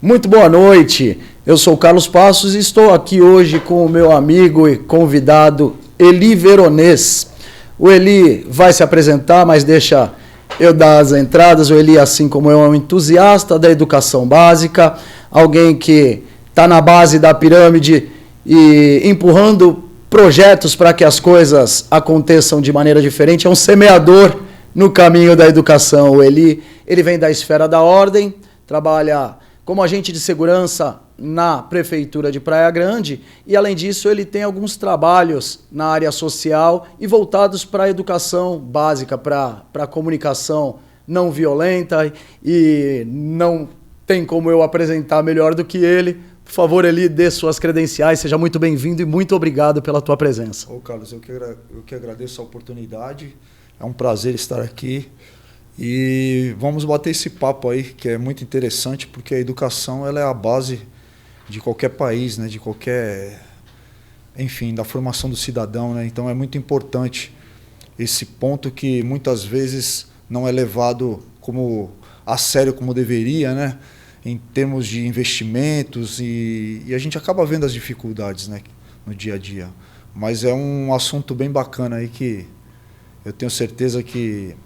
Muito boa noite, eu sou o Carlos Passos e estou aqui hoje com o meu amigo e convidado Eli Veronês. O Eli vai se apresentar, mas deixa eu dar as entradas. O Eli, assim como eu, é um entusiasta da educação básica, alguém que está na base da pirâmide e empurrando projetos para que as coisas aconteçam de maneira diferente, é um semeador no caminho da educação. O Eli, ele vem da esfera da ordem, trabalha como agente de segurança na Prefeitura de Praia Grande e, além disso, ele tem alguns trabalhos na área social e voltados para a educação básica, para a comunicação não violenta, e não tem como eu apresentar melhor do que ele. Por favor, Eli, dê suas credenciais, seja muito bem-vindo e muito obrigado pela tua presença. Ô, Carlos, eu que agradeço a oportunidade, é um prazer estar aqui. E vamos bater esse papo aí, que é muito interessante, porque a educação ela é a base de qualquer país, né? De qualquer, enfim, da formação do cidadão, né? Então é muito importante esse ponto que muitas vezes não é levado como a sério como deveria, né? Em termos de investimentos, e a gente acaba vendo as dificuldades, né? No dia a dia. Mas é um assunto bem bacana aí que eu tenho certeza que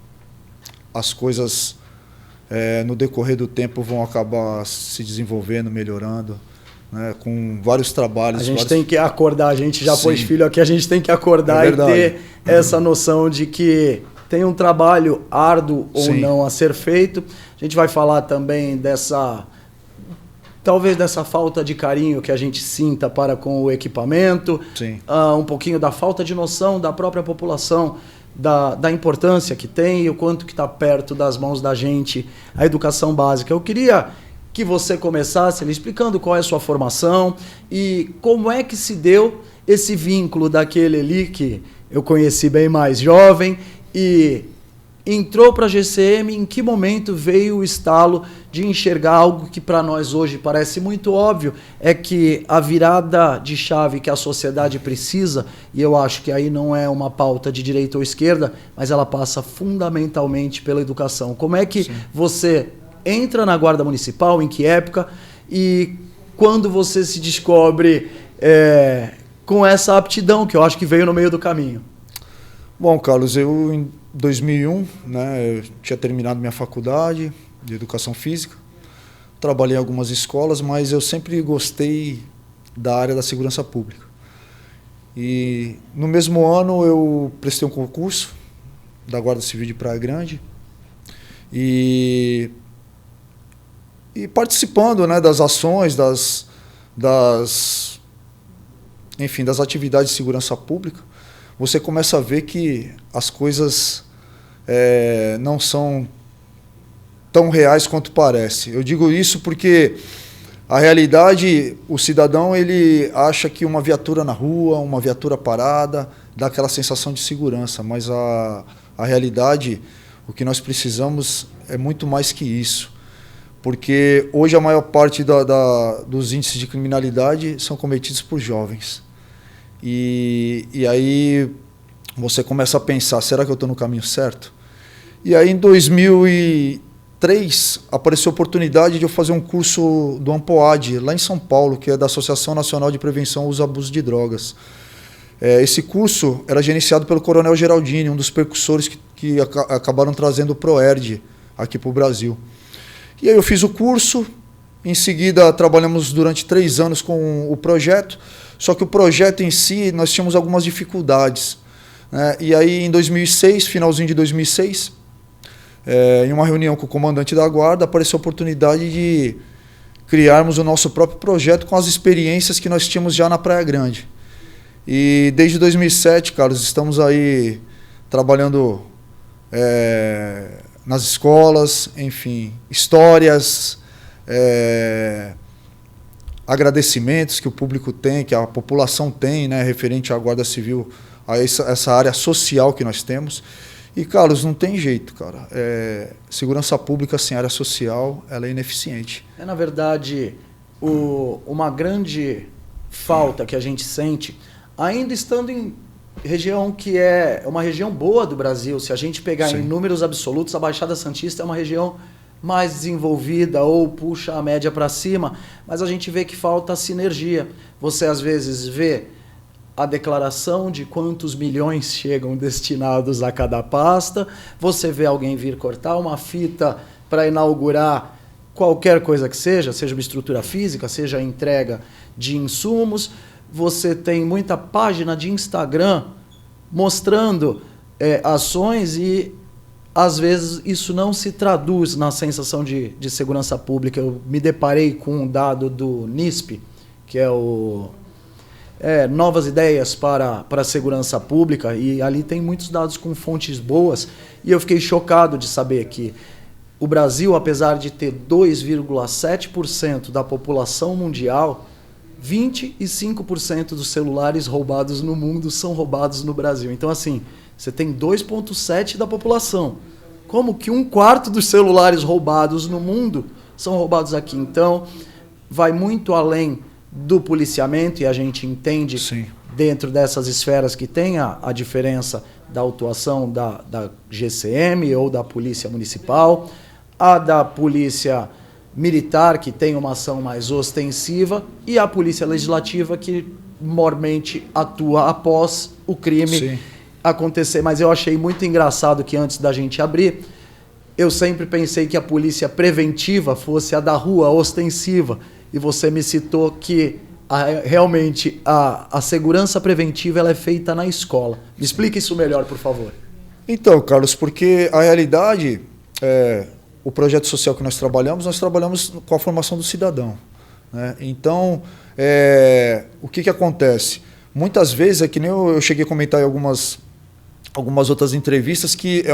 as coisas no decorrer do tempo vão acabar se desenvolvendo, melhorando, né, com vários trabalhos. A gente tem que acordar, a gente já pôs Sim. filho aqui, a gente tem que acordar e ter essa noção de que tem um trabalho árduo ou Sim. não a ser feito. A gente vai falar também talvez dessa falta de carinho que a gente sinta para com o equipamento, um pouquinho da falta de noção da própria população, da importância que tem e o quanto que está perto das mãos da gente a educação básica. Eu queria que você começasse explicando qual é a sua formação e como é que se deu esse vínculo daquele Eli que eu conheci bem mais jovem e entrou para a GCM. Em que momento veio o estalo de enxergar algo que para nós hoje parece muito óbvio, é que a virada de chave que a sociedade precisa, e eu acho que aí não é uma pauta de direita ou esquerda, mas ela passa fundamentalmente pela educação. Como é que você entra na Guarda Municipal, em que época, e quando você se descobre com essa aptidão que eu acho que veio no meio do caminho? Bom, Carlos, eu em 2001, né, eu tinha terminado minha faculdade de Educação Física, trabalhei em algumas escolas, mas eu sempre gostei da área da segurança pública. E no mesmo ano eu prestei um concurso da Guarda Civil de Praia Grande e participando, né, das ações, enfim, das atividades de segurança pública, você começa a ver que as coisas não são tão reais quanto parece. Eu digo isso porque a realidade, o cidadão ele acha que uma viatura na rua, uma viatura parada, dá aquela sensação de segurança, mas a realidade, o que nós precisamos é muito mais que isso. Porque hoje a maior parte dos índices de criminalidade são cometidos por jovens. E aí você começa a pensar, será que eu estou no caminho certo? E aí em 2003 apareceu a oportunidade de eu fazer um curso do AMPOAD, lá em São Paulo, que é da Associação Nacional de Prevenção ao Uso e Abuso de Drogas. Esse curso era gerenciado pelo Coronel Geraldini, um dos percussores que acabaram trazendo o PROERD aqui para o Brasil. E aí eu fiz o curso, em seguida trabalhamos durante 3 anos com o projeto, só que o projeto em si nós tínhamos algumas dificuldades, né? E aí em 2006, finalzinho de 2006, em uma reunião com o comandante da Guarda, apareceu a oportunidade de criarmos o nosso próprio projeto com as experiências que nós tínhamos já na Praia Grande. E desde 2007, Carlos, estamos aí trabalhando nas escolas, enfim, histórias, agradecimentos que o público tem, que a população tem, né, referente à Guarda Civil, a essa área social que nós temos. E, Carlos, não tem jeito, cara. Segurança pública sem área social, ela é ineficiente. Na verdade, uma grande falta que a gente sente, ainda estando em região que é uma região boa do Brasil, se a gente pegar em números absolutos, a Baixada Santista é uma região mais desenvolvida ou puxa a média para cima, mas a gente vê que falta sinergia. Você às vezes vê a declaração de quantos milhões chegam destinados a cada pasta, você vê alguém vir cortar uma fita para inaugurar qualquer coisa que seja uma estrutura física, seja a entrega de insumos. Você tem muita página de Instagram mostrando ações e, às vezes, isso não se traduz na sensação de segurança pública. Eu me deparei com um dado do NISP, que é o Novas Ideias para a Segurança Pública, e ali tem muitos dados com fontes boas, e eu fiquei chocado de saber que o Brasil, apesar de ter 2,7% da população mundial, 25% dos celulares roubados no mundo são roubados no Brasil. Então, assim, você tem 2,7% da população. Como que 1/4 dos celulares roubados no mundo são roubados aqui? Então, vai muito além do policiamento, e a gente entende, sim, dentro dessas esferas que tem a diferença da atuação da GCM ou da Polícia Municipal, a da Polícia Militar, que tem uma ação mais ostensiva, e a Polícia Legislativa, que mormente atua após o crime, sim, acontecer. Mas eu achei muito engraçado que antes da gente abrir, eu sempre pensei que a polícia preventiva fosse a da rua, ostensiva, e você me citou que realmente a segurança preventiva ela é feita na escola. Me explica isso melhor, por favor. Então, Carlos, porque a realidade, o projeto social que nós trabalhamos com a formação do cidadão, né? Então, o que acontece? Muitas vezes, que nem eu cheguei a comentar em algumas outras entrevistas, que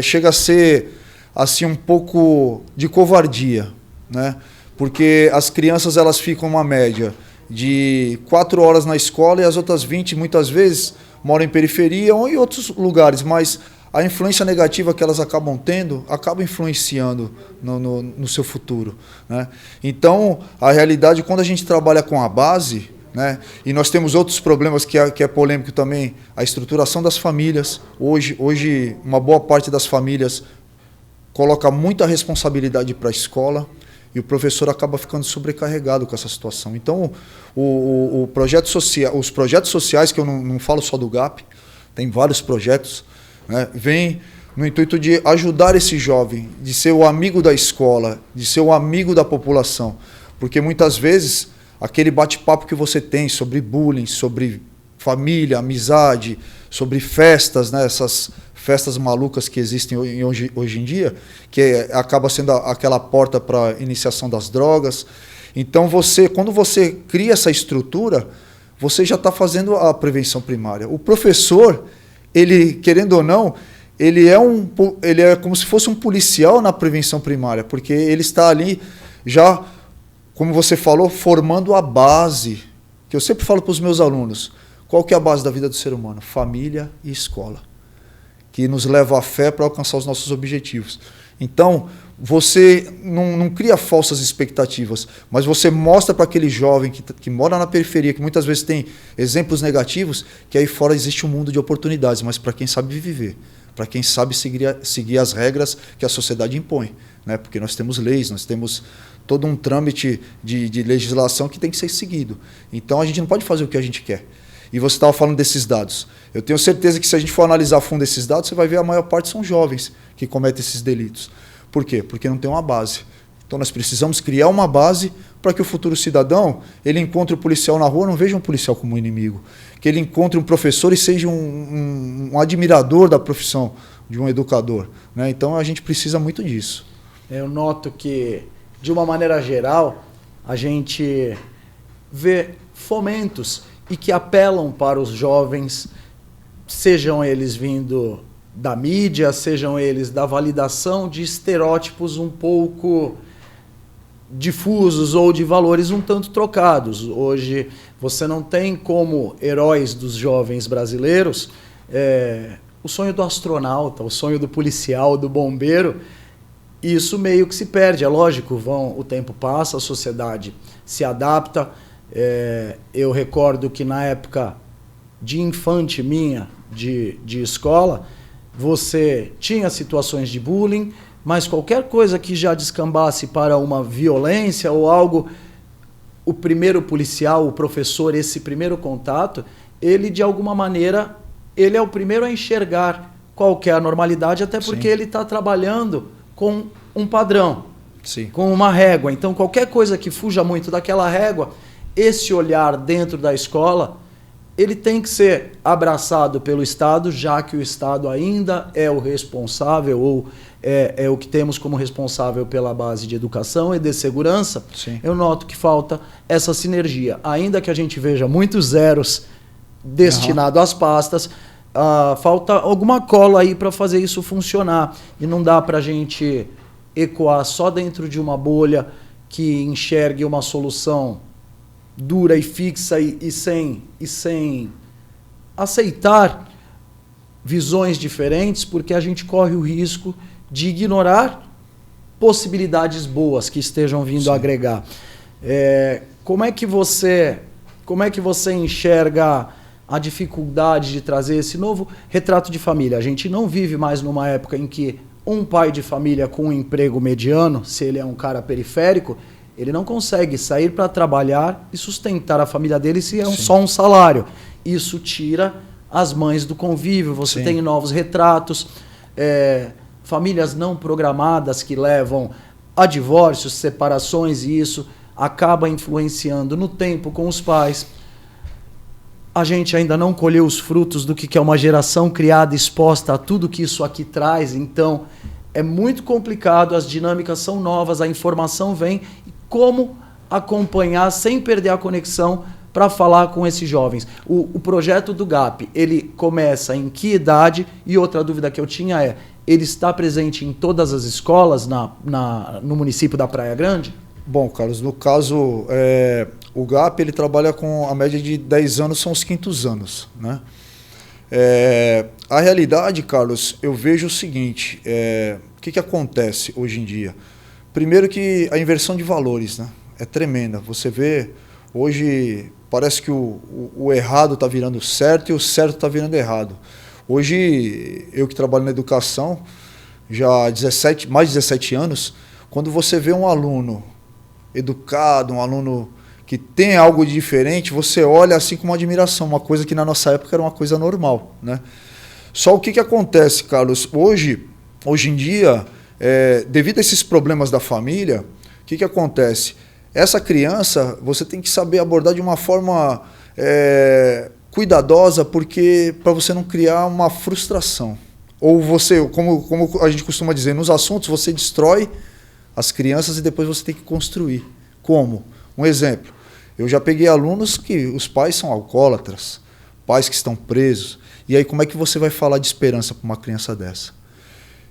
chega a ser assim, um pouco de covardia, né? Porque as crianças elas ficam uma média de 4 horas na escola e as outras 20, muitas vezes, moram em periferia ou em outros lugares, mas a influência negativa que elas acabam tendo acaba influenciando no seu futuro, né? Então, a realidade, quando a gente trabalha com a base, né, e nós temos outros problemas que é polêmico também, a estruturação das famílias. Hoje, uma boa parte das famílias coloca muita responsabilidade para a escola, e o professor acaba ficando sobrecarregado com essa situação. Então, os projetos sociais, que eu não falo só do GAP, tem vários projetos, né, vem no intuito de ajudar esse jovem, de ser o amigo da escola, de ser o amigo da população. Porque muitas vezes, aquele bate-papo que você tem sobre bullying, sobre família, amizade, sobre festas, né, essas festas malucas que existem hoje em dia, que acaba sendo aquela porta para a iniciação das drogas. Então, quando você cria essa estrutura, você já está fazendo a prevenção primária. O professor, ele, querendo ou não, ele é como se fosse um policial na prevenção primária, porque ele está ali já, como você falou, formando a base, que eu sempre falo para os meus alunos, qual que é a base da vida do ser humano? Família e escola, que nos leva à fé para alcançar os nossos objetivos. Então, você não cria falsas expectativas, mas você mostra para aquele jovem que mora na periferia, que muitas vezes tem exemplos negativos, que aí fora existe um mundo de oportunidades, mas para quem sabe viver, para quem sabe seguir as regras que a sociedade impõe, né? Porque nós temos leis, nós temos todo um trâmite de legislação que tem que ser seguido. Então, a gente não pode fazer o que a gente quer. E você estava falando desses dados. Eu tenho certeza que se a gente for analisar a fundo esses dados, você vai ver a maior parte são jovens que cometem esses delitos. Por quê? Porque não tem uma base. Então nós precisamos criar uma base para que o futuro cidadão ele encontre o policial na rua, não veja um policial como um inimigo. Que ele encontre um professor e seja um admirador da profissão de um educador, né? Então a gente precisa muito disso. Eu noto que, de uma maneira geral, a gente vê fomentos e que apelam para os jovens, sejam eles vindo da mídia, sejam eles da validação de estereótipos um pouco difusos ou de valores um tanto trocados. Hoje você não tem como heróis dos jovens brasileiros o sonho do astronauta, o sonho do policial, do bombeiro. Isso meio que se perde, é lógico, o tempo passa, a sociedade se adapta. Eu recordo que na época de infante minha, de escola, você tinha situações de bullying, mas qualquer coisa que já descambasse para uma violência ou algo, o primeiro policial, o professor, esse primeiro contato, ele de alguma maneira, ele é o primeiro a enxergar qual que é a normalidade, até porque ele está trabalhando com um padrão, com uma régua. Então qualquer coisa que fuja muito daquela régua, esse olhar dentro da escola, ele tem que ser abraçado pelo Estado, já que o Estado ainda é o responsável, ou é o que temos como responsável pela base de educação e de segurança. Eu noto que falta essa sinergia. Ainda que a gente veja muitos zeros destinados às pastas, falta alguma cola aí para fazer isso funcionar. E não dá para a gente ecoar só dentro de uma bolha que enxergue uma solução dura e fixa e sem aceitar visões diferentes, porque a gente corre o risco de ignorar possibilidades boas que estejam vindo a agregar. Como é que você enxerga a dificuldade de trazer esse novo retrato de família? A gente não vive mais numa época em que um pai de família com um emprego mediano, se ele é um cara periférico, ele não consegue sair para trabalhar e sustentar a família dele se é só um salário. Isso tira as mães do convívio. Você tem novos retratos, famílias não programadas que levam a divórcios, separações, e isso acaba influenciando no tempo com os pais. A gente ainda não colheu os frutos do que é uma geração criada, exposta a tudo que isso aqui traz. Então, é muito complicado, as dinâmicas são novas, a informação vem. Como acompanhar sem perder a conexão para falar com esses jovens? O projeto do GAP, ele começa em que idade? E outra dúvida que eu tinha é, ele está presente em todas as escolas no município da Praia Grande? Bom, Carlos, no caso, o GAP ele trabalha com a média de 10 anos, são os 500 anos, né? A realidade, Carlos, eu vejo o seguinte, o que acontece hoje em dia? Primeiro que a inversão de valores, né, é tremenda. Você vê, hoje parece que o errado está virando certo e o certo está virando errado. Hoje, eu que trabalho na educação, já há mais de 17 anos, quando você vê um aluno educado, um aluno que tem algo de diferente, você olha assim com uma admiração, uma coisa que na nossa época era uma coisa normal, né? Só o que acontece, Carlos? Hoje em dia, devido a esses problemas da família, o que acontece? Essa criança, você tem que saber abordar de uma forma cuidadosa, porque para você não criar uma frustração. Ou você, como a gente costuma dizer, nos assuntos você destrói as crianças e depois você tem que construir. Como? Um exemplo, eu já peguei alunos que os pais são alcoólatras, pais que estão presos, e aí como é que você vai falar de esperança para uma criança dessa?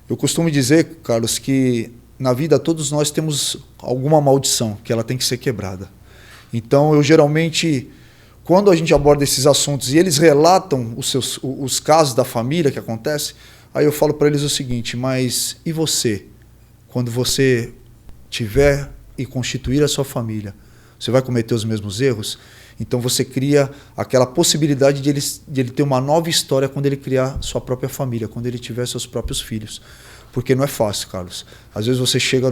Eu costumo dizer, Carlos, que na vida todos nós temos alguma maldição, que ela tem que ser quebrada. Então, eu geralmente, quando a gente aborda esses assuntos e eles relatam os casos da família que acontece, aí eu falo para eles o seguinte, mas e você? Quando você tiver e constituir a sua família, você vai cometer os mesmos erros? Então você cria aquela possibilidade de ele ter uma nova história quando ele criar sua própria família, quando ele tiver seus próprios filhos. Porque não é fácil, Carlos. Às vezes você chega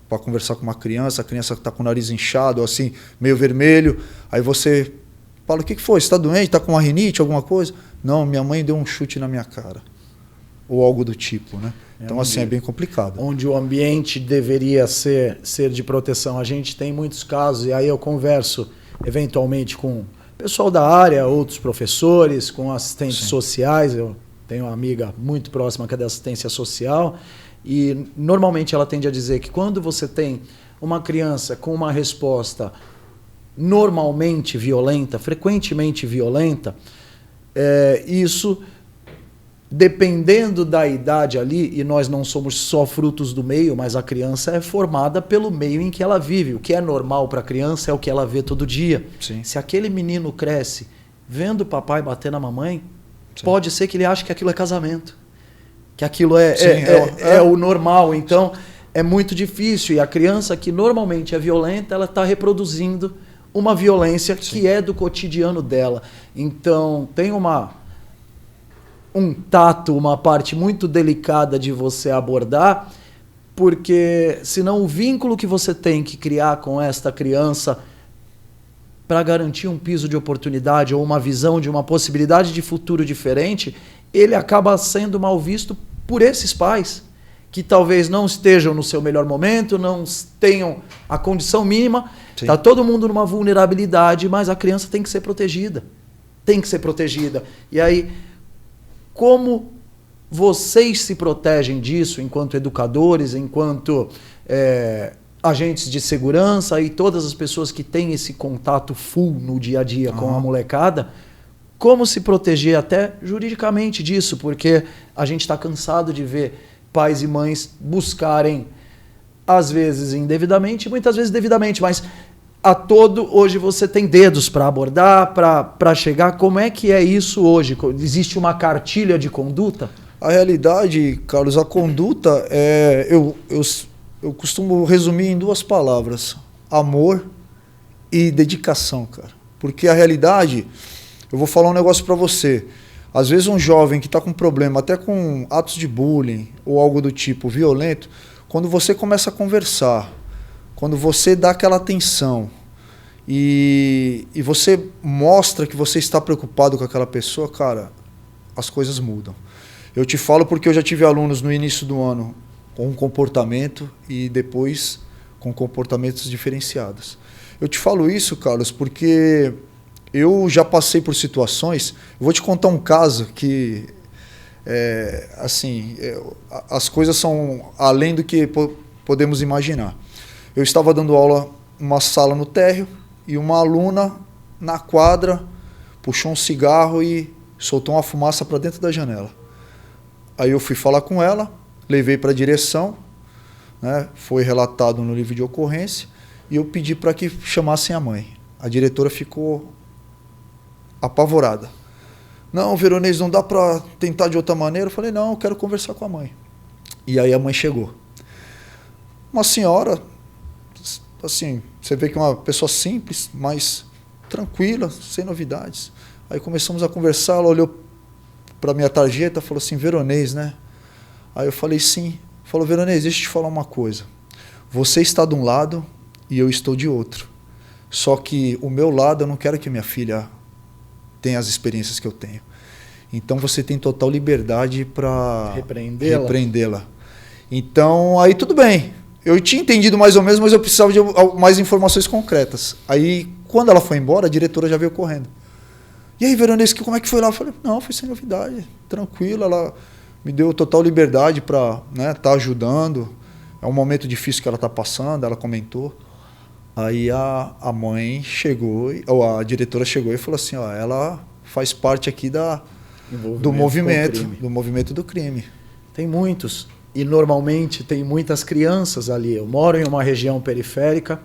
para conversar com uma criança, a criança está com o nariz inchado, assim, meio vermelho, aí você fala, o que foi? Você está doente? Está com uma rinite, alguma coisa? Não, minha mãe deu um chute na minha cara. Ou algo do tipo, né? Então, assim, é bem complicado. Onde o ambiente deveria ser de proteção. A gente tem muitos casos, e aí eu converso eventualmente com o pessoal da área, outros professores, com assistentes sociais. Eu tenho uma amiga muito próxima que é da assistência social, e normalmente ela tende a dizer que quando você tem uma criança com uma resposta normalmente violenta, frequentemente violenta, isso, dependendo da idade ali, e nós não somos só frutos do meio, mas a criança é formada pelo meio em que ela vive. O que é normal para a criança é o que ela vê todo dia. Sim. Se aquele menino cresce vendo o papai bater na mamãe, pode ser que ele ache que aquilo é casamento, que aquilo é o normal. Então, é muito difícil. E a criança que normalmente é violenta, ela está reproduzindo uma violência que é do cotidiano dela. Então, tem um tato, uma parte muito delicada de você abordar Porque senão o vínculo que você tem que criar com esta criança para garantir um piso de oportunidade ou uma visão de uma possibilidade de futuro diferente, ele acaba sendo mal visto por esses pais, que talvez não estejam no seu melhor momento, não tenham a condição mínima. Está todo mundo numa vulnerabilidade, mas a criança tem que ser protegida. Tem que ser protegida. E aí, como vocês se protegem disso enquanto educadores, enquanto agentes de segurança e todas as pessoas que têm esse contato full no dia a dia com a molecada, como se proteger até juridicamente disso? Porque a gente está cansado de ver pais e mães buscarem, às vezes indevidamente, muitas vezes devidamente, mas hoje você tem dedos para abordar, para chegar. Como é que é isso hoje? Existe uma cartilha de conduta? A realidade, Carlos, a conduta eu costumo resumir em 2 palavras: amor e dedicação, cara. Porque a realidade, eu vou falar um negócio para você. Às vezes um jovem que está com problema, até com atos de bullying ou algo do tipo violento, quando você começa a conversar, quando você dá aquela atenção e você mostra que você está preocupado com aquela pessoa, cara, as coisas mudam. Eu te falo porque eu já tive alunos no início do ano com um comportamento e depois com comportamentos diferenciados. Eu te falo isso, Carlos, porque eu já passei por situações. Eu vou te contar um caso que, as coisas são além do que podemos imaginar. Eu estava dando aula numa sala no térreo e uma aluna na quadra puxou um cigarro e soltou uma fumaça para dentro da janela. Aí eu fui falar com ela, levei para a direção, né, foi relatado no livro de ocorrência e eu pedi para que chamassem a mãe. A diretora ficou apavorada. Não, Veronês, não dá para tentar de outra maneira? Eu falei, não, eu quero conversar com a mãe. E aí a mãe chegou. Uma senhora, assim, você vê que é uma pessoa simples, mas tranquila, sem novidades. Aí começamos a conversar, ela olhou para minha tarjeta, falou assim, Veronês, né? Aí eu falei, sim. Falou, Veronês, deixa eu te falar uma coisa. Você está de um lado e eu estou de outro. Só que o meu lado, eu não quero que minha filha tenha as experiências que eu tenho. Então você tem total liberdade para repreendê-la. Então, aí tudo bem. Eu tinha entendido mais ou menos, mas eu precisava de mais informações concretas. Aí, quando ela foi embora, a diretora já veio correndo. E aí, Veronês, como é que foi lá? Eu falei, não, foi sem novidade, tranquilo. Ela me deu total liberdade para tá ajudando. É um momento difícil que ela está passando, ela comentou. Aí a mãe chegou, ou a diretora chegou e falou assim, ó, ela faz parte aqui do movimento do crime. Tem muitos. E normalmente tem muitas crianças ali. Eu moro em uma região periférica.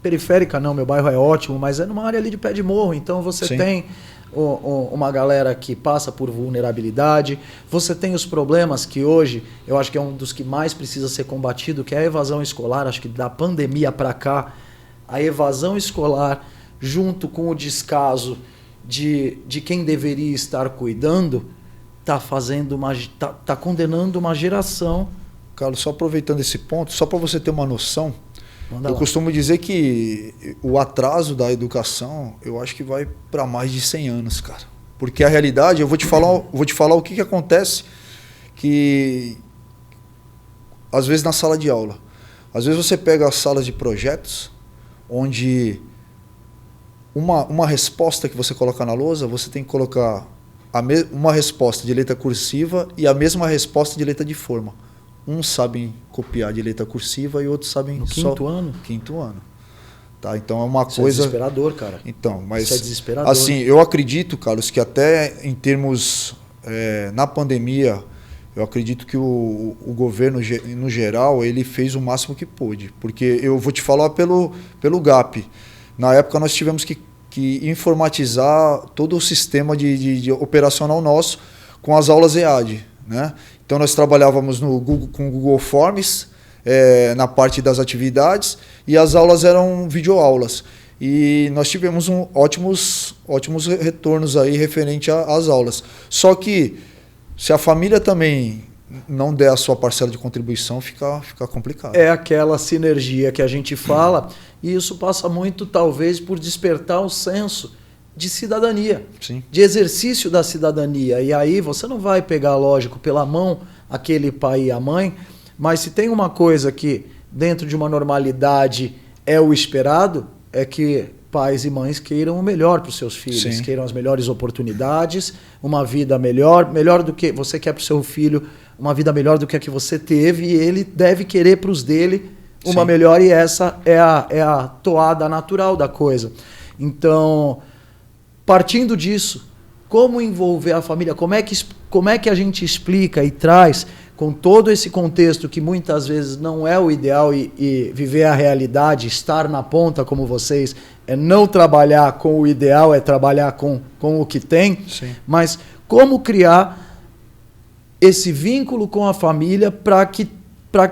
Periférica não, meu bairro é ótimo, mas é numa área ali de pé de morro. Então você tem uma galera que passa por vulnerabilidade. Você tem os problemas que hoje, eu acho que é um dos que mais precisa ser combatido, que é a evasão escolar. Acho que da pandemia para cá, a evasão escolar, junto com o descaso de quem deveria estar cuidando, tá condenando uma geração. Carlos, só aproveitando esse ponto, só para você ter uma noção, costumo dizer que o atraso da educação, eu acho que vai para mais de 100 anos, cara. Porque a realidade, eu vou te falar o que acontece, que às vezes na sala de aula, às vezes você pega as salas de projetos, onde uma resposta que você coloca na lousa, você tem que colocar uma resposta de letra cursiva e a mesma resposta de letra de forma. Uns sabem copiar de letra cursiva e outros sabem no quinto ano? Quinto ano. Tá, então é uma Isso coisa... é desesperador, cara. Então, mas isso é desesperador. Assim, eu acredito, Carlos, que até em termos... na pandemia, eu acredito que o governo, no geral, ele fez o máximo que pôde. Porque eu vou te falar pelo GAP. Na época nós tivemos que informatizar todo o sistema de operacional nosso com as aulas EAD, né? Então nós trabalhávamos com o Google Forms na parte das atividades e as aulas eram videoaulas. E nós tivemos ótimos retornos aí referente às aulas. Só que se a família também não der a sua parcela de contribuição, fica complicado. É aquela sinergia que a gente fala, e isso passa muito, talvez, por despertar o senso de cidadania, Sim. de exercício da cidadania. E aí você não vai pegar, lógico, pela mão aquele pai e a mãe, mas se tem uma coisa que, dentro de uma normalidade, é o esperado, é que pais e mães queiram o melhor para os seus filhos, Sim. queiram as melhores oportunidades, uma vida melhor do que você quer para o seu filho, uma vida melhor do que a que você teve, e ele deve querer para os dele uma Sim. melhor, e essa é a toada natural da coisa. Então, partindo disso, como envolver a família, como é que a gente explica e traz, com todo esse contexto que muitas vezes não é o ideal, e viver a realidade, estar na ponta como vocês, é não trabalhar com o ideal, é trabalhar com o que tem. Sim. Mas como criar esse vínculo com a família para que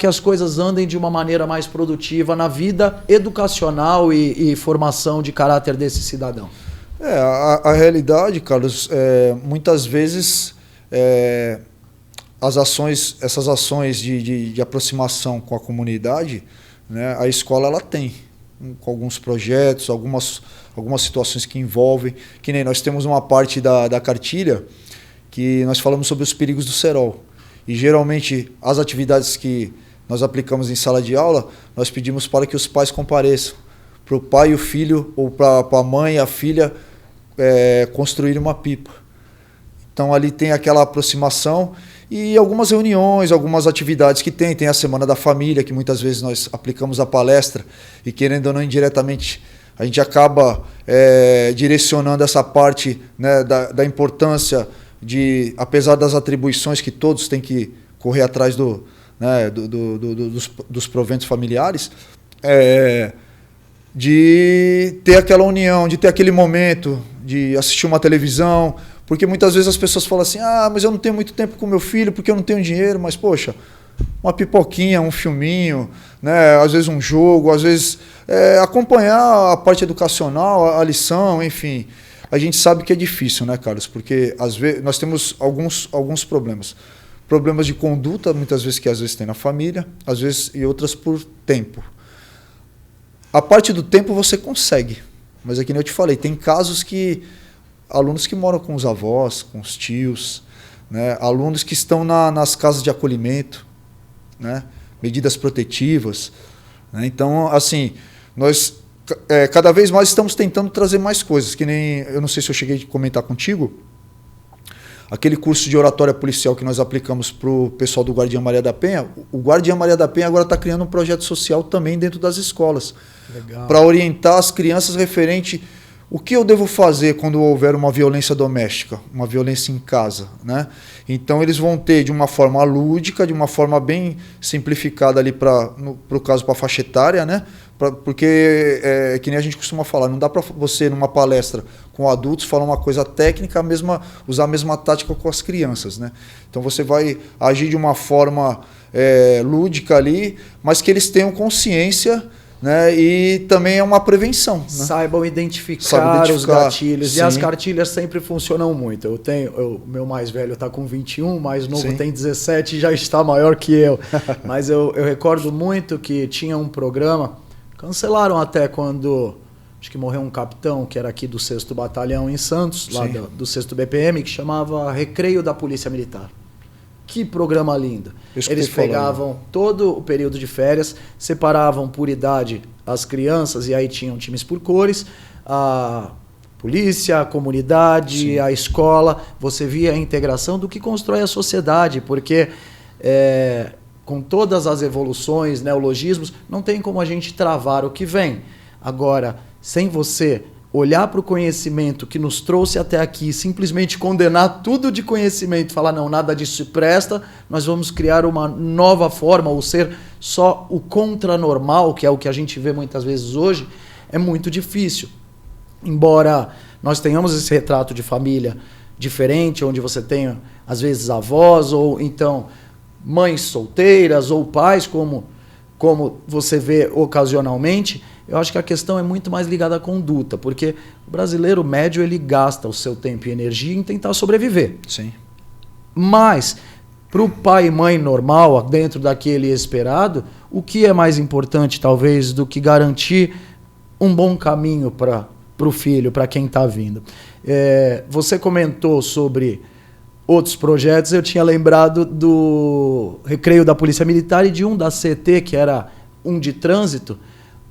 as coisas andem de uma maneira mais produtiva na vida educacional e formação de caráter desse cidadão? A realidade, Carlos, muitas vezes essas ações de aproximação com a comunidade, né, a escola ela tem, com alguns projetos, algumas situações que envolvem, que nem nós temos uma parte da cartilha que nós falamos sobre os perigos do cerol. E geralmente as atividades que nós aplicamos em sala de aula, nós pedimos para que os pais compareçam, para o pai e o filho, ou para a mãe e a filha construir uma pipa. Então ali tem aquela aproximação e algumas reuniões, algumas atividades que tem a Semana da Família, que muitas vezes nós aplicamos a palestra e, querendo ou não, indiretamente a gente acaba direcionando essa parte, né, da importância de, apesar das atribuições que todos têm que correr atrás dos proventos familiares, de ter aquela união, de ter aquele momento, de assistir uma televisão, porque muitas vezes as pessoas falam assim, mas eu não tenho muito tempo com meu filho porque eu não tenho dinheiro, mas poxa, uma pipoquinha, um filminho, né, às vezes um jogo, às vezes acompanhar a parte educacional, a lição, enfim. A gente sabe que é difícil, né, Carlos? Porque às vezes nós temos alguns problemas. Problemas de conduta, muitas vezes, que às vezes tem na família, às vezes, e outras por tempo. A parte do tempo você consegue, mas é que nem eu te falei, tem casos que alunos que moram com os avós, com os tios, né, alunos que estão nas casas de acolhimento, né, medidas protetivas, né, então, assim, nós cada vez mais estamos tentando trazer mais coisas, que nem, eu não sei se eu cheguei a comentar contigo, aquele curso de oratória policial que nós aplicamos para o pessoal do Guardiã Maria da Penha, o Guardiã Maria da Penha agora está criando um projeto social também dentro das escolas, para orientar as crianças referente o que eu devo fazer quando houver uma violência doméstica, uma violência em casa, né? Então eles vão ter de uma forma lúdica, de uma forma bem simplificada ali no caso para a faixa etária, né? Porque que nem a gente costuma falar, não dá para você numa palestra com adultos falar uma coisa técnica, usar a mesma tática com as crianças, né? Então você vai agir de uma forma lúdica ali, mas que eles tenham consciência, né? E também é uma prevenção, né? Saibam identificar os gatilhos. Sim. E as cartilhas sempre funcionam muito. O meu mais velho está com 21, o mais novo Sim. tem 17 e já está maior que eu. Mas eu recordo muito que tinha um programa, cancelaram até quando, acho que morreu um capitão que era aqui do 6º Batalhão em Santos, lá do 6º BPM, que chamava Recreio da Polícia Militar. Que programa lindo. Eles pegavam todo o período de férias, separavam por idade as crianças, e aí tinham times por cores, a polícia, a comunidade, sim, a escola. Você via a integração do que constrói a sociedade, porque com todas as evoluções, neologismos, não tem como a gente travar o que vem. Agora, sem você olhar para o conhecimento que nos trouxe até aqui, simplesmente condenar tudo de conhecimento, falar, não, nada disso se presta, nós vamos criar uma nova forma, ou ser só o contranormal, que é o que a gente vê muitas vezes hoje, é muito difícil. Embora nós tenhamos esse retrato de família diferente, onde você tem, às vezes, avós, ou então mães solteiras, ou pais, como você vê ocasionalmente, eu acho que a questão é muito mais ligada à conduta, porque o brasileiro médio ele gasta o seu tempo e energia em tentar sobreviver. Sim. Mas para o pai e mãe normal, dentro daquele esperado, o que é mais importante, talvez, do que garantir um bom caminho para o filho, para quem está vindo? Você comentou sobre outros projetos, eu tinha lembrado do Recreio da Polícia Militar e de um da CT, que era um de trânsito.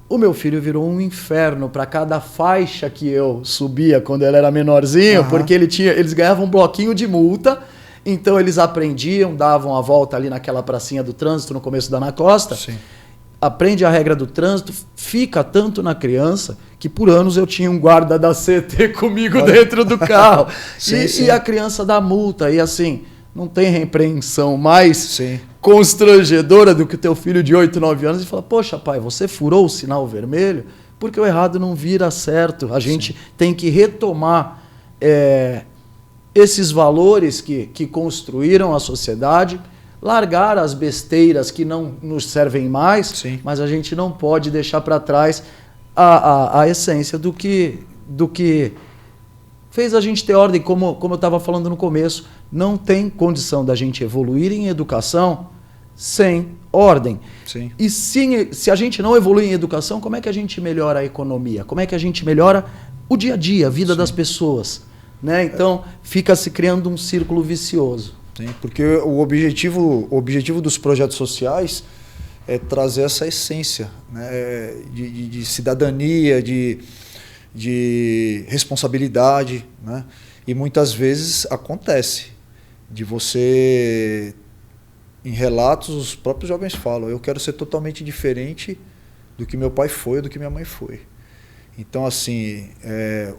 O meu filho virou um inferno para cada faixa que eu subia quando ele era menorzinho, porque eles ganhavam um bloquinho de multa, então eles aprendiam, davam a volta ali naquela pracinha do trânsito no começo da Ana Costa. Sim. Aprende a regra do trânsito, fica tanto na criança que por anos eu tinha um guarda da CT comigo dentro do carro. E a criança dá multa. E assim, não tem repreensão mais constrangedora do que o teu filho de 8, 9 anos e fala, poxa pai, você furou o sinal vermelho? Porque o errado não vira certo. A gente tem que retomar esses valores que construíram a sociedade, largar as besteiras que não nos servem mais, mas a gente não pode deixar para trás a essência do que fez a gente ter ordem, como eu estava falando no começo. Não tem condição da gente evoluir em educação sem ordem. Sim. E se a gente não evolui em educação, como é que a gente melhora a economia? Como é que a gente melhora o dia a dia, a vida das pessoas? Né? Então, fica se criando um círculo vicioso. Sim, porque o objetivo dos projetos sociais é trazer essa essência, né, de cidadania, de responsabilidade, né? E muitas vezes acontece de você, em relatos, os próprios jovens falam, eu quero ser totalmente diferente do que meu pai foi ou do que minha mãe foi. Então, assim,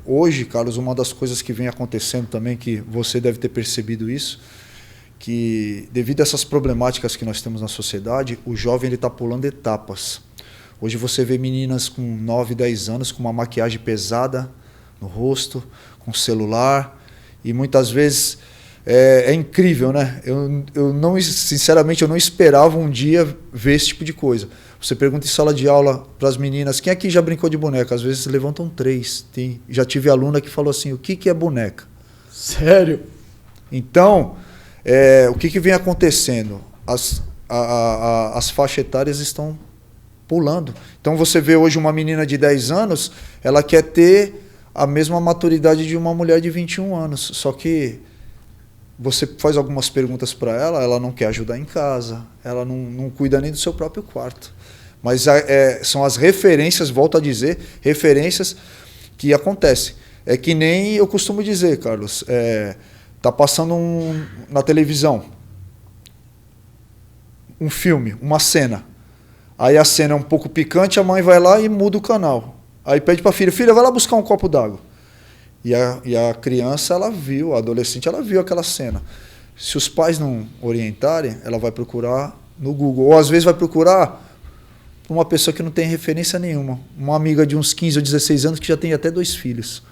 hoje, Carlos, uma das coisas que vem acontecendo também, que você deve ter percebido isso, que devido a essas problemáticas que nós temos na sociedade, o jovem está pulando etapas. Hoje você vê meninas com 9, 10 anos com uma maquiagem pesada no rosto, com celular, e muitas vezes é incrível, né? Sinceramente, eu não esperava um dia ver esse tipo de coisa. Você pergunta em sala de aula para as meninas, quem aqui já brincou de boneca? Às vezes levantam 3. Já tive aluna que falou assim, o que é boneca? Sério? Então, o que vem acontecendo? As faixas etárias estão pulando. Então você vê hoje uma menina de 10 anos, ela quer ter a mesma maturidade de uma mulher de 21 anos. Só que você faz algumas perguntas para ela, ela não quer ajudar em casa, ela não cuida nem do seu próprio quarto. Mas são as referências, volto a dizer, referências que acontecem. É que nem eu costumo dizer, Carlos, tá passando na televisão um filme, uma cena. Aí a cena é um pouco picante, a mãe vai lá e muda o canal. Aí pede para a filha, vai lá buscar um copo d'água. E a criança, ela viu, a adolescente, ela viu aquela cena. Se os pais não orientarem, ela vai procurar no Google. Ou às vezes vai procurar uma pessoa que não tem referência nenhuma. Uma amiga de uns 15 ou 16 anos que já tem até 2 filhos.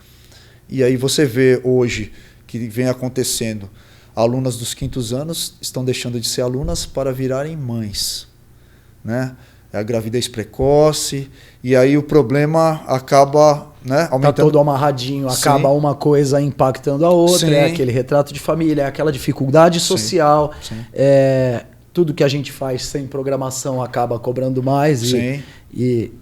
E aí você vê hoje que vem acontecendo. Alunas dos 5º anos estão deixando de ser alunas para virarem mães, né? É a gravidez precoce, e aí o problema acaba, né, aumentando. Tá todo amarradinho, acaba uma coisa impactando a outra, é aquele retrato de família, é aquela dificuldade social, tudo que a gente faz sem programação acaba cobrando mais, e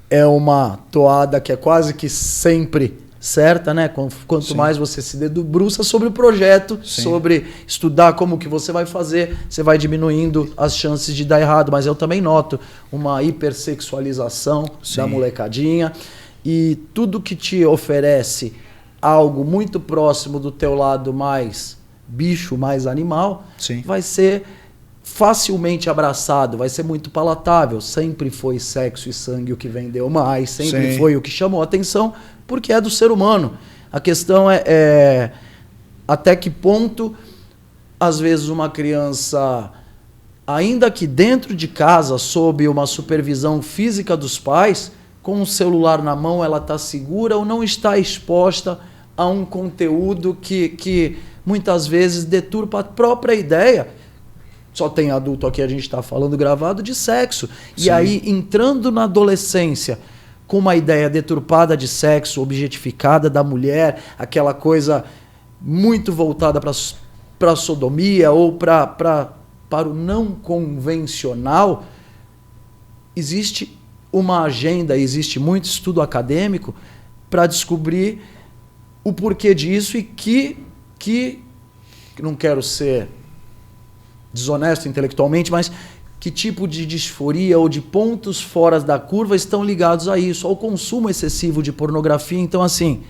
é uma toada que é quase que sempre certa, né? Quanto mais você se debruça sobre o projeto, sobre estudar como que você vai fazer, você vai diminuindo as chances de dar errado. Mas eu também noto uma hipersexualização da molecadinha, e tudo que te oferece algo muito próximo do teu lado mais bicho, mais animal, vai ser facilmente abraçado, vai ser muito palatável. Sempre foi sexo e sangue o que vendeu mais, sempre foi o que chamou a atenção, porque é do ser humano. A questão é até que ponto, às vezes, uma criança, ainda que dentro de casa, sob uma supervisão física dos pais, com um celular na mão, ela está segura ou não está exposta a um conteúdo que muitas vezes deturpa a própria ideia. Só tem adulto aqui, a gente está falando gravado, de sexo. E aí, entrando na adolescência, com uma ideia deturpada de sexo, objetificada da mulher, aquela coisa muito voltada para a sodomia ou para para o não convencional, existe uma agenda, existe muito estudo acadêmico para descobrir o porquê disso e que não quero ser desonesto intelectualmente, mas que tipo de disforia ou de pontos fora da curva estão ligados a isso, ao consumo excessivo de pornografia. Então, assim,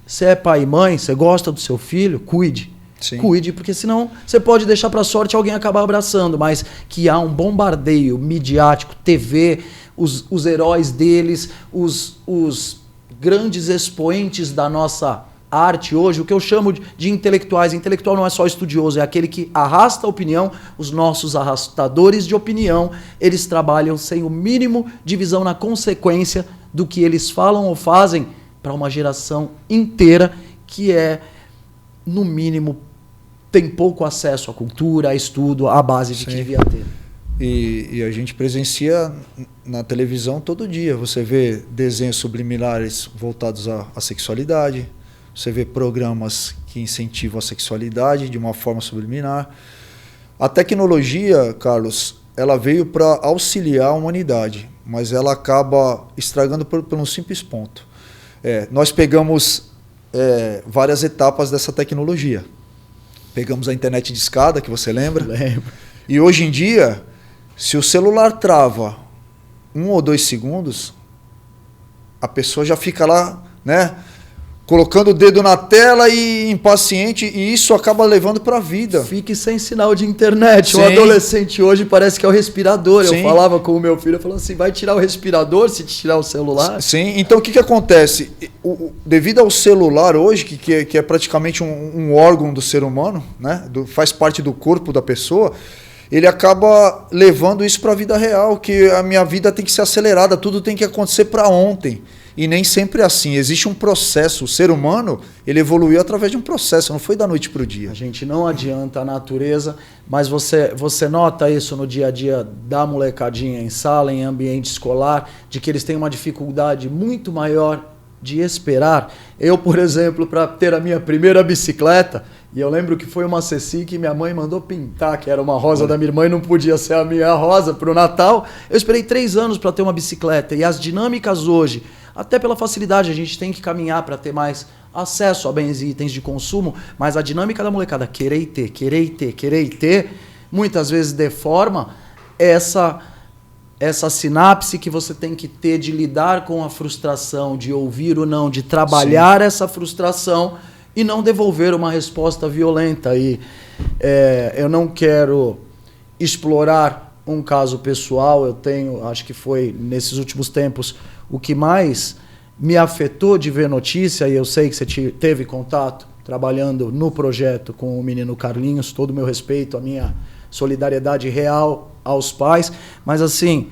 você é pai e mãe, você gosta do seu filho, cuide. Sim. Cuide, porque senão você pode deixar para sorte alguém acabar abraçando, mas que há um bombardeio midiático, TV, os heróis deles, os grandes expoentes da nossa arte hoje, o que eu chamo de intelectuais. Intelectual não é só estudioso, é aquele que arrasta a opinião. Os nossos arrastadores de opinião, eles trabalham sem o mínimo de visão na consequência do que eles falam ou fazem para uma geração inteira que é, no mínimo, tem pouco acesso à cultura, a estudo, à base de que devia ter. E a gente presencia na televisão todo dia. Você vê desenhos subliminares voltados à sexualidade, você vê programas que incentivam a sexualidade de uma forma subliminar. A tecnologia, Carlos, ela veio para auxiliar a humanidade, mas ela acaba estragando por um simples ponto. Nós pegamos várias etapas dessa tecnologia. Pegamos a internet de escada, que você lembra? Lembro. E hoje em dia, se o celular trava 1 ou 2 segundos, a pessoa já fica lá, né, colocando o dedo na tela e impaciente, e isso acaba levando para a vida. Fique sem sinal de internet. Sim. O adolescente hoje parece que é o respirador. Sim. Eu falava com o meu filho, eu falava assim, vai tirar o respirador se te tirar o celular? Sim, então o que acontece? Devido ao celular hoje, que é praticamente um órgão do ser humano, né, faz parte do corpo da pessoa, ele acaba levando isso para a vida real, que a minha vida tem que ser acelerada, tudo tem que acontecer para ontem. E nem sempre é assim. Existe um processo. O ser humano, ele evoluiu através de um processo, não foi da noite para o dia. A gente não adianta a natureza, mas você nota isso no dia a dia da molecadinha em sala, em ambiente escolar, de que eles têm uma dificuldade muito maior de esperar. Eu, por exemplo, para ter a minha primeira bicicleta, e eu lembro que foi uma Ceci que minha mãe mandou pintar, que era uma rosa da minha irmã e não podia ser a minha rosa para o Natal. Eu esperei 3 anos para ter uma bicicleta. E as dinâmicas hoje, até pela facilidade, a gente tem que caminhar para ter mais acesso a bens e itens de consumo, mas a dinâmica da molecada, querer e ter, muitas vezes deforma essa sinapse que você tem que ter de lidar com a frustração, de ouvir ou não, de trabalhar Sim. essa frustração e não devolver uma resposta violenta. E eu não quero explorar um caso pessoal, eu tenho, acho que foi nesses últimos tempos, o que mais me afetou de ver notícia, e eu sei que você teve contato trabalhando no projeto com o menino Carlinhos, todo o meu respeito, a minha solidariedade real aos pais, mas assim,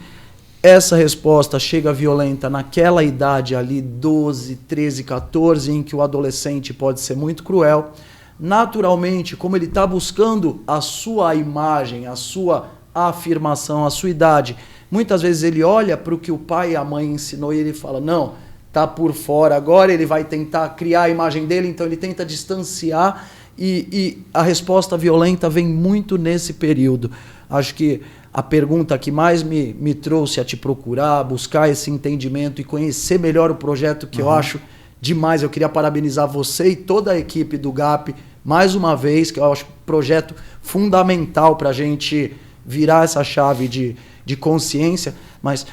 essa resposta chega violenta naquela idade ali, 12, 13, 14, em que o adolescente pode ser muito cruel. Naturalmente, como ele está buscando a sua imagem, a sua afirmação, a sua idade, muitas vezes ele olha para o que o pai e a mãe ensinou e ele fala, não, tá por fora agora, ele vai tentar criar a imagem dele, então ele tenta distanciar e a resposta violenta vem muito nesse período. Acho que a pergunta que mais me trouxe a te procurar, buscar esse entendimento e conhecer melhor o projeto, que eu acho demais. Eu queria parabenizar você e toda a equipe do GAP, mais uma vez, que eu acho um projeto fundamental para a gente virar essa chave de consciência. Mas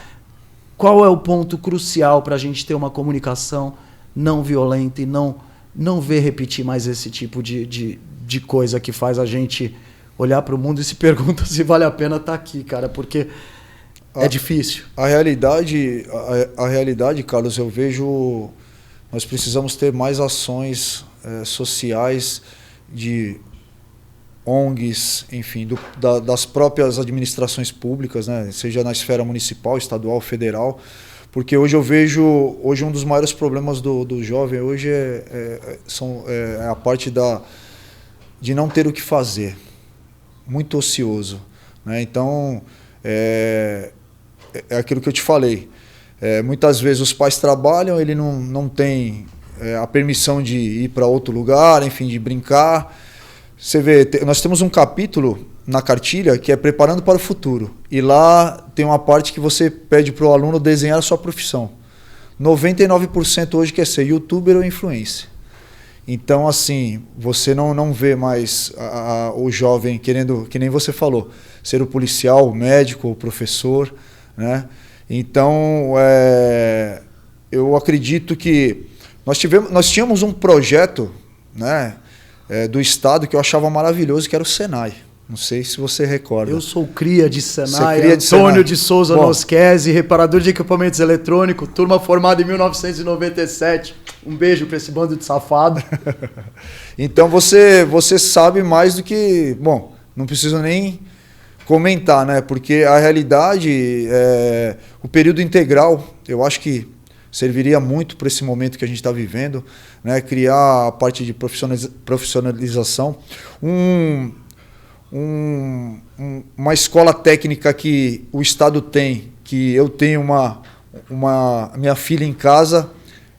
qual é o ponto crucial para a gente ter uma comunicação não violenta e não ver repetir mais esse tipo de coisa que faz a gente olhar para o mundo e se pergunta se vale a pena estar aqui, cara, porque é difícil. A realidade, Carlos, eu vejo, nós precisamos ter mais ações sociais de ONGs, enfim, das próprias administrações públicas, né, seja na esfera municipal, estadual, federal, porque hoje eu vejo, um dos maiores problemas do jovem hoje é a parte de não ter o que fazer. Muito ocioso, né? Então, é aquilo que eu te falei. Muitas vezes os pais trabalham, ele não tem a permissão de ir para outro lugar, enfim, de brincar. Você vê, nós temos um capítulo na cartilha que é Preparando para o Futuro. E lá tem uma parte que você pede para o aluno desenhar a sua profissão. 99% hoje quer ser youtuber ou influencer. Então, assim, você não vê mais o jovem querendo, que nem você falou, ser o policial, o médico, o professor, né? Então, eu acredito que nós tínhamos um projeto, né, do Estado que eu achava maravilhoso, que era o Senai. Não sei se você recorda. Eu sou cria de Senai, cria de Antônio Senai. de Souza Nosquese, reparador de equipamentos eletrônicos, turma formada em 1997. Um beijo para esse bando de safado. Então você sabe mais do que... Bom, não preciso nem comentar, né? Porque a realidade, o período integral, eu acho que serviria muito para esse momento que a gente está vivendo, né? Criar a parte de profissionalização. Uma escola técnica que o Estado tem, que eu tenho minha filha em casa,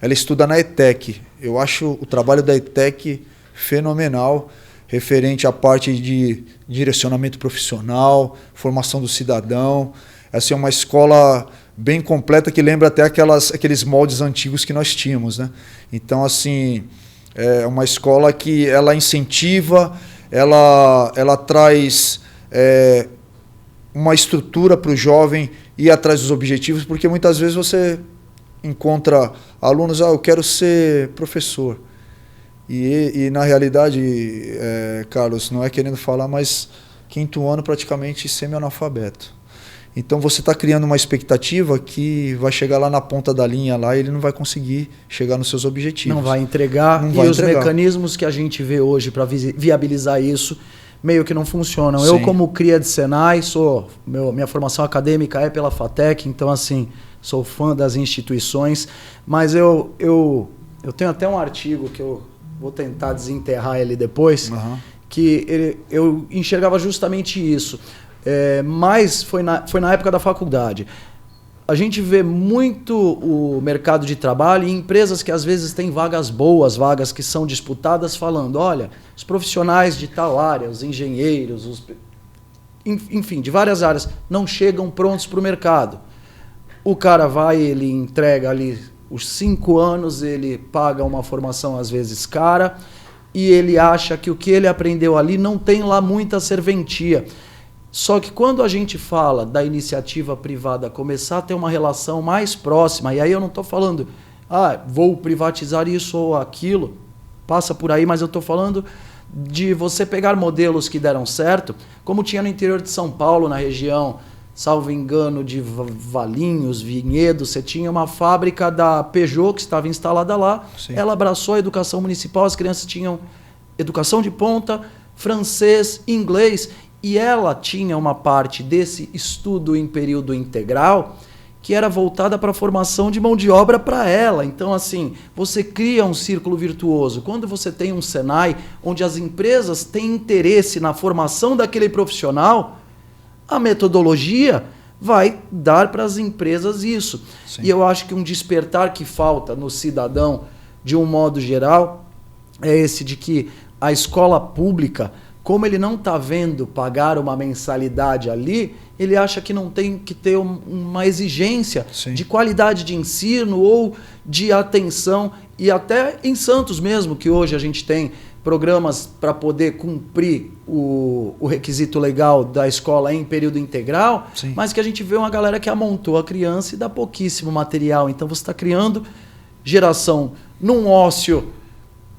ela estuda na ETEC. Eu acho o trabalho da ETEC fenomenal, referente à parte de direcionamento profissional, formação do cidadão. Essa é uma escola bem completa que lembra até aqueles moldes antigos que nós tínhamos, né? Então, assim, é uma escola que ela incentiva, ela traz uma estrutura para o jovem ir atrás dos objetivos, porque muitas vezes você encontra alunos, eu quero ser professor. E na realidade, Carlos, não é querendo falar, mas 5º ano praticamente semi-analfabeto. Então você está criando uma expectativa que vai chegar lá na ponta da linha lá e ele não vai conseguir chegar nos seus objetivos. Não vai entregar. Os mecanismos que a gente vê hoje para viabilizar isso meio que não funcionam. Sim. Eu, como cria de Senai, minha formação acadêmica é pela FATEC, então assim, sou fã das instituições, mas eu tenho até um artigo que eu vou tentar desenterrar ele depois, que eu enxergava justamente isso. Mas foi na época da faculdade. A gente vê muito o mercado de trabalho em empresas que às vezes têm vagas boas, vagas que são disputadas, falando, olha, os profissionais de tal área, os engenheiros, enfim, de várias áreas, não chegam prontos para o mercado. O cara vai, ele entrega ali os 5 anos, ele paga uma formação às vezes cara e ele acha que o que ele aprendeu ali não tem lá muita serventia. Só que quando a gente fala da iniciativa privada começar a ter uma relação mais próxima, e aí eu não estou falando, vou privatizar isso ou aquilo, passa por aí, mas eu estou falando de você pegar modelos que deram certo, como tinha no interior de São Paulo, na região, salvo engano, de Valinhos, Vinhedo, você tinha uma fábrica da Peugeot que estava instalada lá. Sim. Ela abraçou a educação municipal, as crianças tinham educação de ponta, francês, inglês, e ela tinha uma parte desse estudo em período integral que era voltada para a formação de mão de obra para ela. Então, assim, você cria um círculo virtuoso. Quando você tem um Senai, onde as empresas têm interesse na formação daquele profissional, a metodologia vai dar para as empresas isso. Sim. E eu acho que um despertar que falta no cidadão, de um modo geral, é esse de que a escola pública, como ele não está vendo pagar uma mensalidade ali, ele acha que não tem que ter uma exigência Sim. de qualidade de ensino ou de atenção. E até em Santos mesmo, que hoje a gente tem programas para poder cumprir o requisito legal da escola em período integral, Sim. mas que a gente vê uma galera que amontou a criança e dá pouquíssimo material. Então você está criando geração num ócio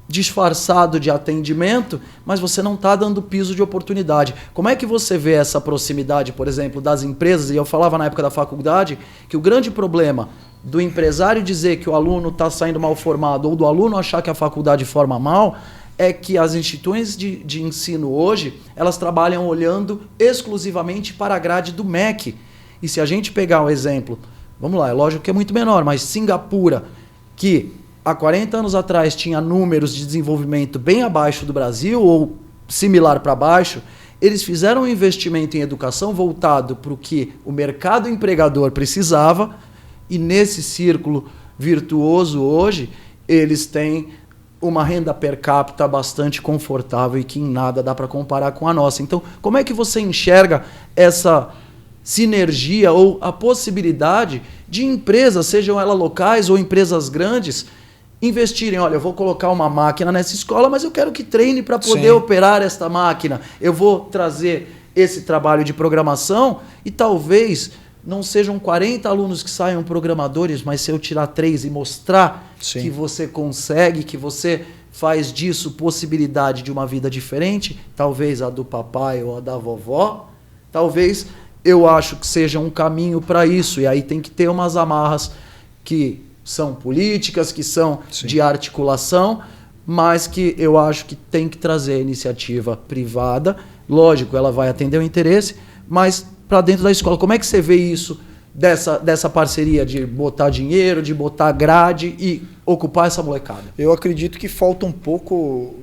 disfarçado de atendimento, mas você não está dando piso de oportunidade. Como é que você vê essa proximidade, por exemplo, das empresas? E eu falava na época da faculdade que o grande problema do empresário dizer que o aluno está saindo mal formado ou do aluno achar que a faculdade forma mal é que as instituições de ensino hoje, elas trabalham olhando exclusivamente para a grade do MEC. E se a gente pegar um exemplo, vamos lá, é lógico que é muito menor, mas Singapura, que há 40 anos atrás tinha números de desenvolvimento bem abaixo do Brasil ou similar para baixo, eles fizeram um investimento em educação voltado para o que o mercado empregador precisava e nesse círculo virtuoso hoje eles têm uma renda per capita bastante confortável e que em nada dá para comparar com a nossa. Então, como é que você enxerga essa sinergia ou a possibilidade de empresas, sejam elas locais ou empresas grandes, investirem? Olha, eu vou colocar uma máquina nessa escola, mas eu quero que treine para poder operar esta máquina. Eu vou trazer esse trabalho de programação e talvez não sejam 40 alunos que saiam programadores, mas se eu tirar 3 e mostrar que você consegue, que você faz disso possibilidade de uma vida diferente, talvez a do papai ou a da vovó, talvez eu acho que seja um caminho para isso. E aí tem que ter umas amarras que são políticas, que são de articulação, mas que eu acho que tem que trazer a iniciativa privada. Lógico, ela vai atender o interesse, mas para dentro da escola. Como é que você vê isso, dessa parceria de botar dinheiro, de botar grade e ocupar essa molecada? Eu acredito que falta um pouco,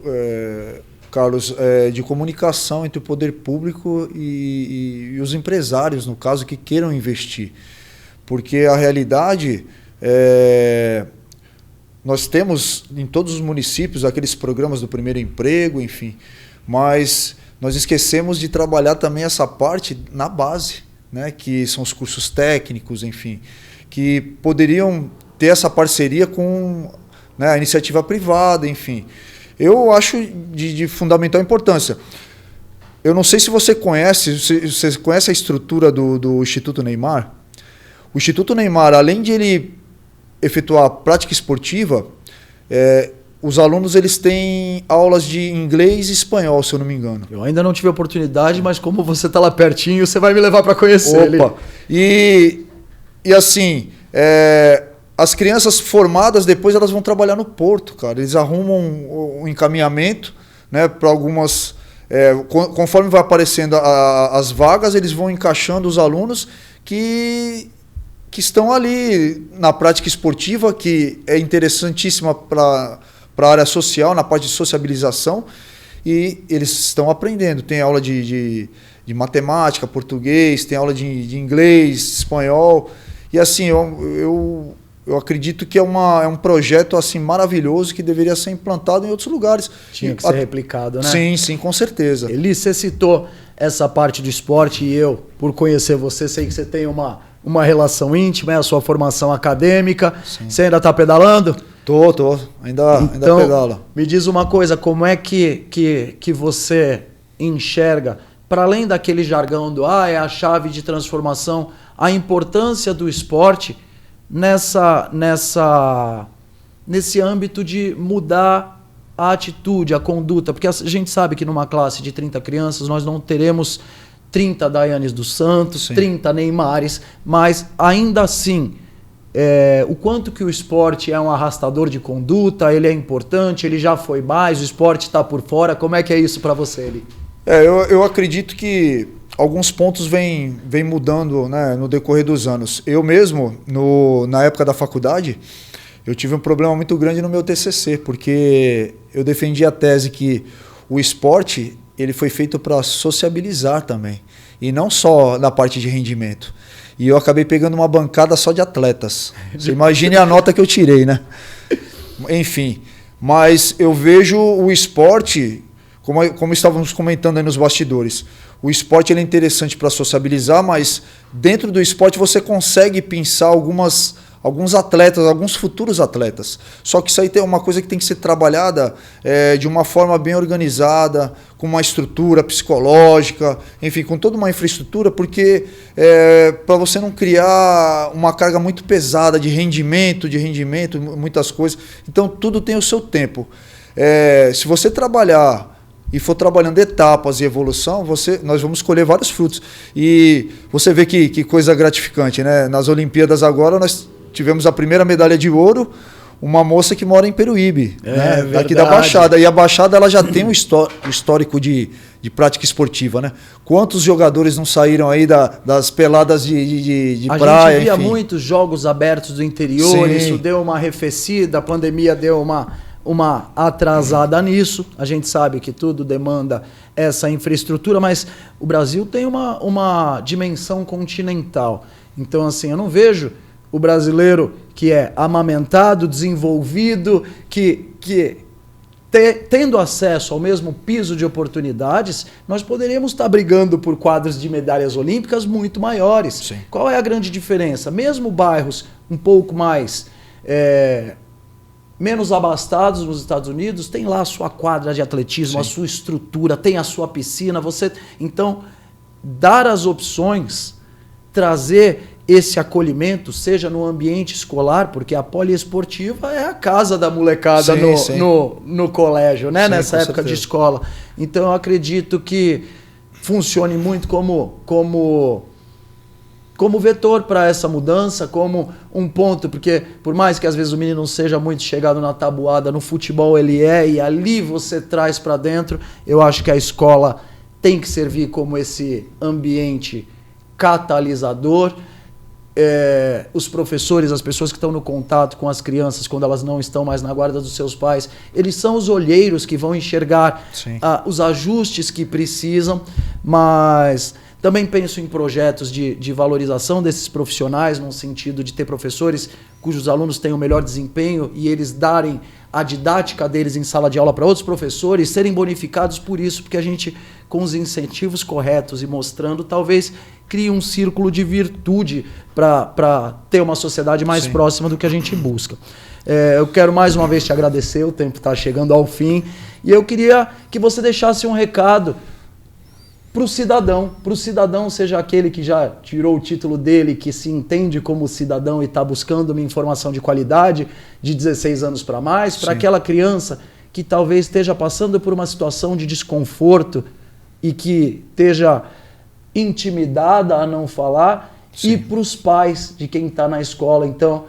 Carlos, de comunicação entre o poder público e os empresários, no caso, que queiram investir. Porque a realidade, nós temos em todos os municípios aqueles programas do primeiro emprego, enfim, mas nós esquecemos de trabalhar também essa parte na base, né, que são os cursos técnicos, enfim, que poderiam ter essa parceria com, né, a iniciativa privada, enfim. Eu acho de fundamental importância. Eu não sei se você conhece a estrutura do Instituto Neymar. O Instituto Neymar, além de ele efetuar prática esportiva, os alunos eles têm aulas de inglês e espanhol, se eu não me engano. Eu ainda não tive a oportunidade, mas como você está lá pertinho, você vai me levar para conhecer ele. E assim, as crianças formadas depois elas vão trabalhar no porto, cara. Eles arrumam um encaminhamento, né, para algumas... conforme vai aparecendo as vagas, eles vão encaixando os alunos que estão ali na prática esportiva, que é interessantíssima para a área social, na parte de sociabilização, e eles estão aprendendo. Tem aula de matemática, português, tem aula de inglês, espanhol. E assim, eu acredito que é um projeto assim, maravilhoso que deveria ser implantado em outros lugares. Tinha que ser replicado, né? Sim, com certeza. Eli, você citou essa parte do esporte e eu, por conhecer você, sei que você tem uma relação íntima, a sua formação acadêmica. Sim. Você ainda está pedalando? Tô. Ainda pedala. Me diz uma coisa, como é que você enxerga, para além daquele jargão do é a chave de transformação, a importância do esporte nesse âmbito de mudar a atitude, a conduta? Porque a gente sabe que numa classe de 30 crianças nós não teremos 30 Daianes dos Santos, 30 Neymares, mas ainda assim, o quanto que o esporte é um arrastador de conduta, ele é importante, ele já foi mais, o esporte está por fora. Como é que é isso para você, Eli? Eu acredito que alguns pontos vêm mudando, né, no decorrer dos anos. Eu mesmo, na época da faculdade, eu tive um problema muito grande no meu TCC, porque eu defendi a tese que o esporte ele foi feito para sociabilizar também, e não só na parte de rendimento. E eu acabei pegando uma bancada só de atletas. Você imagine a nota que eu tirei, né? Enfim, mas eu vejo o esporte, como estávamos comentando aí nos bastidores, o esporte ele é interessante para sociabilizar, mas dentro do esporte você consegue pensar alguns atletas, alguns futuros atletas. Só que isso aí tem uma coisa que tem que ser trabalhada de uma forma bem organizada, com uma estrutura psicológica, enfim, com toda uma infraestrutura, porque para você não criar uma carga muito pesada de rendimento, muitas coisas. Então tudo tem o seu tempo. Se você trabalhar e for trabalhando etapas e evolução, nós vamos colher vários frutos. E você vê que coisa gratificante, né? Nas Olimpíadas agora nós tivemos a primeira medalha de ouro, uma moça que mora em Peruíbe, né? Daqui da Baixada. E a Baixada ela já tem um histórico de prática esportiva, né? Quantos jogadores não saíram aí das peladas de praia? A gente via muitos jogos abertos do interior, isso deu uma arrefecida, a pandemia deu uma atrasada nisso. A gente sabe que tudo demanda essa infraestrutura, mas o Brasil tem uma dimensão continental. Então, assim, eu não vejo o brasileiro que é amamentado, desenvolvido, que tendo acesso ao mesmo piso de oportunidades, nós poderíamos estar brigando por quadros de medalhas olímpicas muito maiores. Sim. Qual é a grande diferença? Mesmo bairros um pouco mais menos abastados nos Estados Unidos, tem lá a sua quadra de atletismo, sim, a sua estrutura, tem a sua piscina. Então, dar as opções, trazer esse acolhimento, seja no ambiente escolar, porque a poliesportiva é a casa da molecada, sim, no colégio, né? Sim, nessa época de escola. Então eu acredito que funcione muito como vetor para essa mudança, como um ponto, porque por mais que às vezes o menino não seja muito chegado na tabuada, no futebol ele é, e ali você traz para dentro. Eu acho que a escola tem que servir como esse ambiente catalisador. Os professores, as pessoas que estão no contato com as crianças quando elas não estão mais na guarda dos seus pais, eles são os olheiros que vão enxergar os ajustes que precisam, mas também penso em projetos de valorização desses profissionais, no sentido de ter professores cujos alunos tenham melhor desempenho e eles darem a didática deles em sala de aula para outros professores, serem bonificados por isso, porque a gente, com os incentivos corretos e mostrando, talvez crie um círculo de virtude para ter uma sociedade mais sim, próxima do que a gente busca. Eu quero mais uma vez te agradecer, o tempo está chegando ao fim, e eu queria que você deixasse um recado para o cidadão, seja aquele que já tirou o título dele, que se entende como cidadão e está buscando uma informação de qualidade de 16 anos para mais, para aquela criança que talvez esteja passando por uma situação de desconforto e que esteja intimidada a não falar, sim, e para os pais de quem está na escola. Então,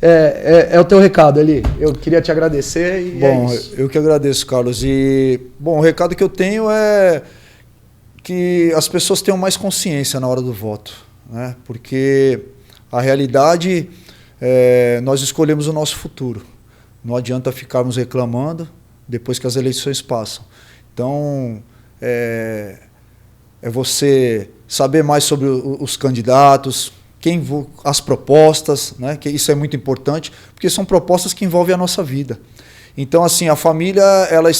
é o teu recado, Eli. Eu queria te agradecer e bom, é isso. Eu que agradeço, Carlos. E, bom, o recado que eu tenho é que as pessoas tenham mais consciência na hora do voto, né? Porque a realidade, nós escolhemos o nosso futuro. Não adianta ficarmos reclamando depois que as eleições passam. Então, é você saber mais sobre os candidatos, as propostas, né? Que isso é muito importante, porque são propostas que envolvem a nossa vida. Então, assim, a família ela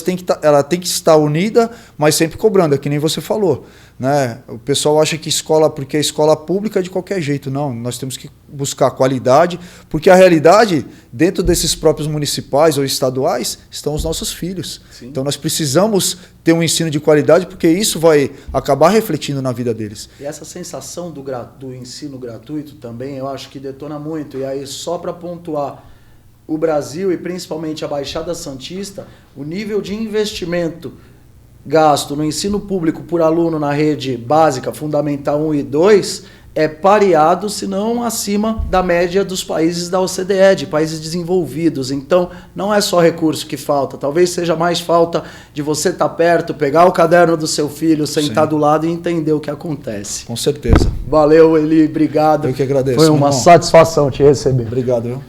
tem que estar unida, mas sempre cobrando, é que nem você falou, né? O pessoal acha que porque a escola pública é de qualquer jeito. Não, nós temos que buscar qualidade, porque a realidade, dentro desses próprios municipais ou estaduais, estão os nossos filhos. Sim. Então, nós precisamos ter um ensino de qualidade, porque isso vai acabar refletindo na vida deles. E essa sensação do ensino gratuito também, eu acho que detona muito. E aí, só para pontuar, o Brasil e principalmente a Baixada Santista, o nível de investimento gasto no ensino público por aluno na rede básica, fundamental 1 e 2, é pareado, se não acima da média dos países da OCDE, de países desenvolvidos. Então, não é só recurso que falta, talvez seja mais falta de você estar perto, pegar o caderno do seu filho, sentar sim, do lado e entender o que acontece. Com certeza. Valeu, Eli, obrigado. Eu que agradeço. Foi uma satisfação te receber. Obrigado, viu?